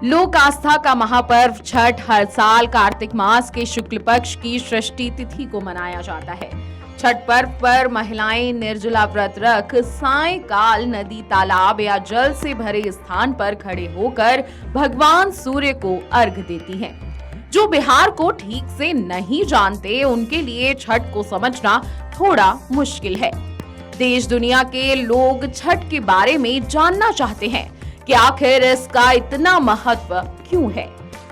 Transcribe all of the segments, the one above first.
लोक आस्था का महापर्व छठ हर साल कार्तिक मास के शुक्ल पक्ष की षष्ठी तिथि को मनाया जाता है। छठ पर्व पर महिलाएं निर्जला व्रत रख सायंकाल नदी, तालाब या जल से भरे स्थान पर खड़े होकर भगवान सूर्य को अर्घ देती हैं। जो बिहार को ठीक से नहीं जानते, उनके लिए छठ को समझना थोड़ा मुश्किल है। देश दुनिया के लोग छठ के बारे में जानना चाहते हैं कि आखिर इसका इतना महत्व क्यों है,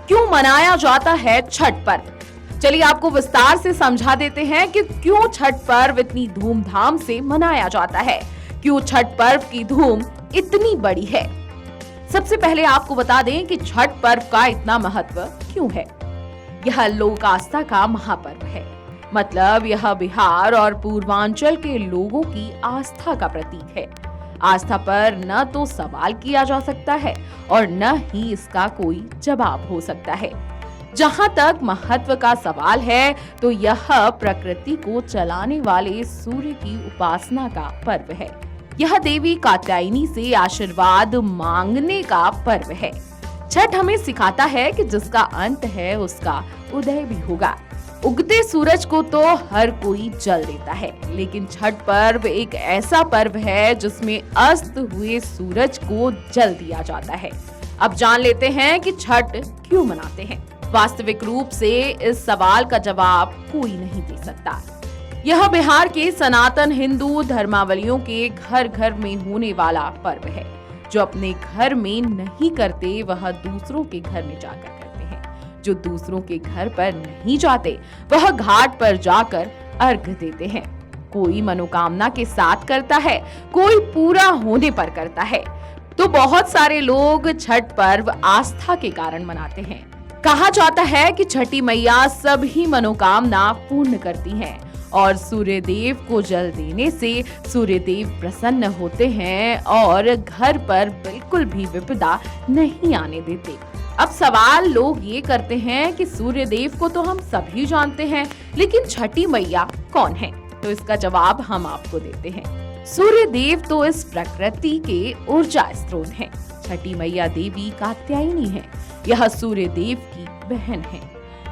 क्यों मनाया जाता है छठ पर्व। चलिए आपको विस्तार से समझा देते हैं कि क्यों छठ पर्व इतनी धूमधाम से मनाया जाता है, क्यों छठ पर्व की धूम इतनी बड़ी है। सबसे पहले आपको बता दें कि छठ पर्व का इतना महत्व क्यों है। यह लोक आस्था का महापर्व है, मतलब यह बिहार और पूर्वांचल के लोगों की आस्था का प्रतीक है। आस्था पर न तो सवाल किया जा सकता है और न ही इसका कोई जवाब हो सकता है। जहां तक महत्व का सवाल है तो यह प्रकृति को चलाने वाले सूर्य की उपासना का पर्व है। यह देवी कात्यायनी से आशीर्वाद मांगने का पर्व है। छठ हमें सिखाता है कि जिसका अंत है उसका उदय भी होगा। उगते सूरज को तो हर कोई जल देता है, लेकिन छठ पर्व एक ऐसा पर्व है जिसमें अस्त हुए सूरज को जल दिया जाता है। अब जान लेते हैं कि छठ क्यों मनाते हैं। वास्तविक रूप से इस सवाल का जवाब कोई नहीं दे सकता। यह बिहार के सनातन हिंदू धर्मावलंबियों के घर घर में होने वाला पर्व है। जो अपने घर में नहीं करते वह दूसरों के घर में जाकर करते हैं। जो दूसरों के घर पर नहीं जाते वह घाट पर जाकर अर्घ देते हैं। कोई मनोकामना के साथ करता है, कोई पूरा होने पर करता है। तो बहुत सारे लोग छठ पर्व आस्था के कारण मनाते हैं। कहा जाता है कि छठी मैया सभी मनोकामना पूर्ण करती हैं और सूर्य देव को जल देने से सूर्य देव प्रसन्न होते हैं और घर पर बिल्कुल भी विपदा नहीं आने देते। अब सवाल लोग ये करते हैं कि सूर्य देव को तो हम सभी जानते हैं, लेकिन छठी मैया कौन है? तो इसका जवाब हम आपको देते हैं। सूर्य देव तो इस प्रकृति के ऊर्जा स्रोत हैं। छठी मैया देवी कात्यायनी है। यह सूर्य देव की बहन है।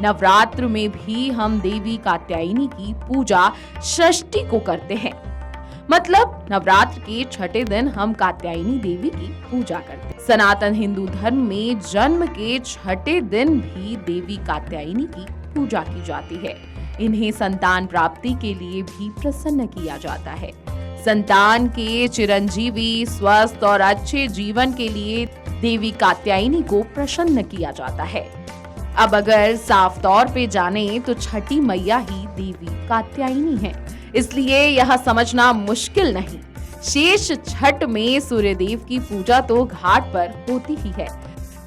नवरात्र में भी हम देवी कात्यायनी की पूजा षष्ठी को करते हैं। मतलब नवरात्र के छठे दिन हम कात्यायनी देवी की पूजा करते हैं। सनातन हिंदू धर्म में जन्म के छठे दिन भी देवी कात्यायनी की पूजा की जाती है। इन्हें संतान प्राप्ति के लिए भी प्रसन्न किया जाता है। संतान के चिरंजीवी, स्वस्थ और अच्छे जीवन के लिए देवी कात्यायनी को प्रसन्न किया जाता है। अब अगर साफ तौर पे जाने तो छठी मैया ही देवी कात्यायनी है, इसलिए यह समझना मुश्किल नहीं। शेष छठ में सूर्य देव की पूजा तो घाट पर होती ही है।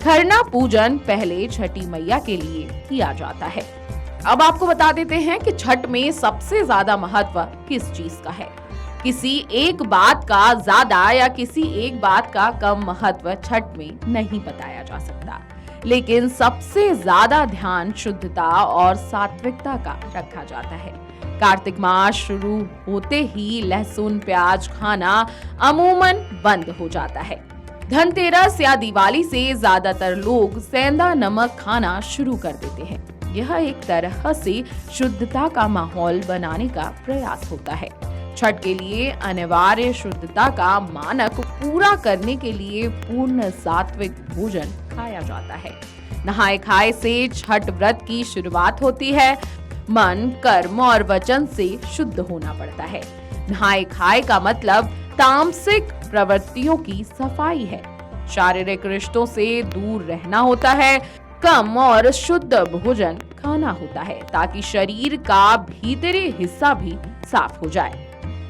खरना पूजन पहले छठी मैया के लिए किया जाता है। अब आपको बता देते हैं कि छठ में सबसे ज्यादा महत्व किस चीज का है। किसी एक बात का ज्यादा या किसी एक बात का कम महत्व छठ में नहीं बताया जा सकता, लेकिन सबसे ज्यादा ध्यान शुद्धता और सात्विकता का रखा जाता है। कार्तिक मास शुरू होते ही लहसुन प्याज खाना अमूमन बंद हो जाता है। धनतेरस या दिवाली से ज्यादातर लोग सेंधा नमक खाना शुरू कर देते हैं। यह एक तरह से शुद्धता का माहौल बनाने का प्रयास होता है। छठ के लिए अनिवार्य शुद्धता का मानक पूरा करने के लिए पूर्ण सात्विक भोजन खाया जाता है। नहाए खाए से छठ व्रत की शुरुआत होती है। मन, कर्म और वचन से शुद्ध होना पड़ता है। नहाए खाए का मतलब तामसिक प्रवृत्तियों की सफाई है। शारीरिक रिश्तों से दूर रहना होता है। कम और शुद्ध भोजन खाना होता है ताकि शरीर का भीतरी हिस्सा भी साफ हो जाए।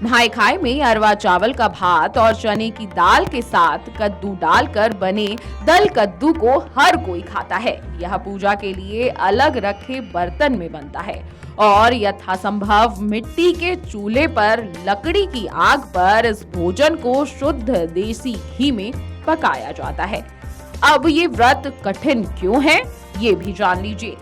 नहाए खाए में अरवा चावल का भात और चने की दाल के साथ कद्दू डालकर बने दल कद्दू को हर कोई खाता है। यह पूजा के लिए अलग रखे बर्तन में बनता है और यथासंभव मिट्टी के चूल्हे पर लकड़ी की आग पर इस भोजन को शुद्ध देसी घी में पकाया जाता है। अब ये व्रत कठिन क्यों है, ये भी जान लीजिए।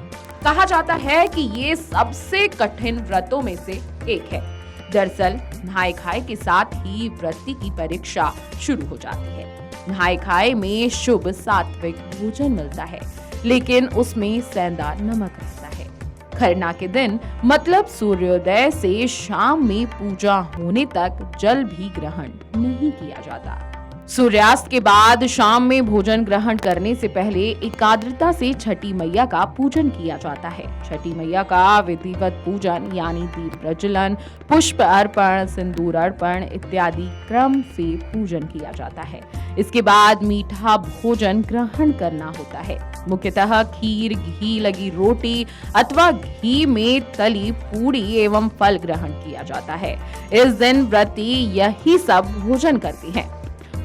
कहा जाता है कि ये सबसे कठिन व्रतों में से एक है। दरअसल नहाए खाए के साथ ही व्रती की परीक्षा शुरू हो जाती है। नहाय खाए में शुभ सात्विक भोजन मिलता है, लेकिन उसमें सेंधा नमक रहता है। खरना के दिन मतलब सूर्योदय से शाम में पूजा होने तक जल भी ग्रहण नहीं किया जाता। सूर्यास्त के बाद शाम में भोजन ग्रहण करने से पहले एकाग्रता से छठी मैया का पूजन किया जाता है। छठी मैया का विधिवत पूजन यानी दीप प्रज्वलन, पुष्प अर्पण, सिंदूर अर्पण इत्यादि क्रम से पूजन किया जाता है। इसके बाद मीठा भोजन ग्रहण करना होता है। मुख्यतः खीर, घी लगी रोटी अथवा घी में तली पूरी एवं फल ग्रहण किया जाता है। इस दिन व्रती यही सब भोजन करती हैं।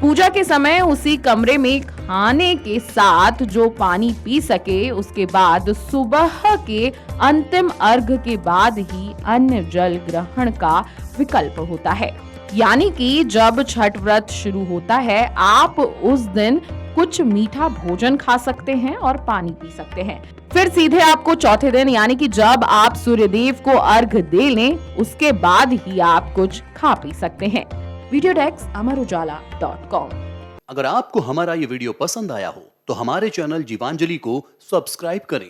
पूजा के समय उसी कमरे में खाने के साथ जो पानी पी सके, उसके बाद सुबह के अंतिम अर्घ के बाद ही अन्य जल ग्रहण का विकल्प होता है। यानी कि जब छठ व्रत शुरू होता है, आप उस दिन कुछ मीठा भोजन खा सकते हैं और पानी पी सकते हैं। फिर सीधे आपको चौथे दिन यानी कि जब आप सूर्यदेव को अर्घ दे लें, उसके बाद ही आप कुछ खा पी सकते हैं। वीडियो डेस्क अमरउजाला.com। अगर आपको हमारा ये वीडियो पसंद आया हो तो हमारे चैनल जीवांजलि को सब्सक्राइब करें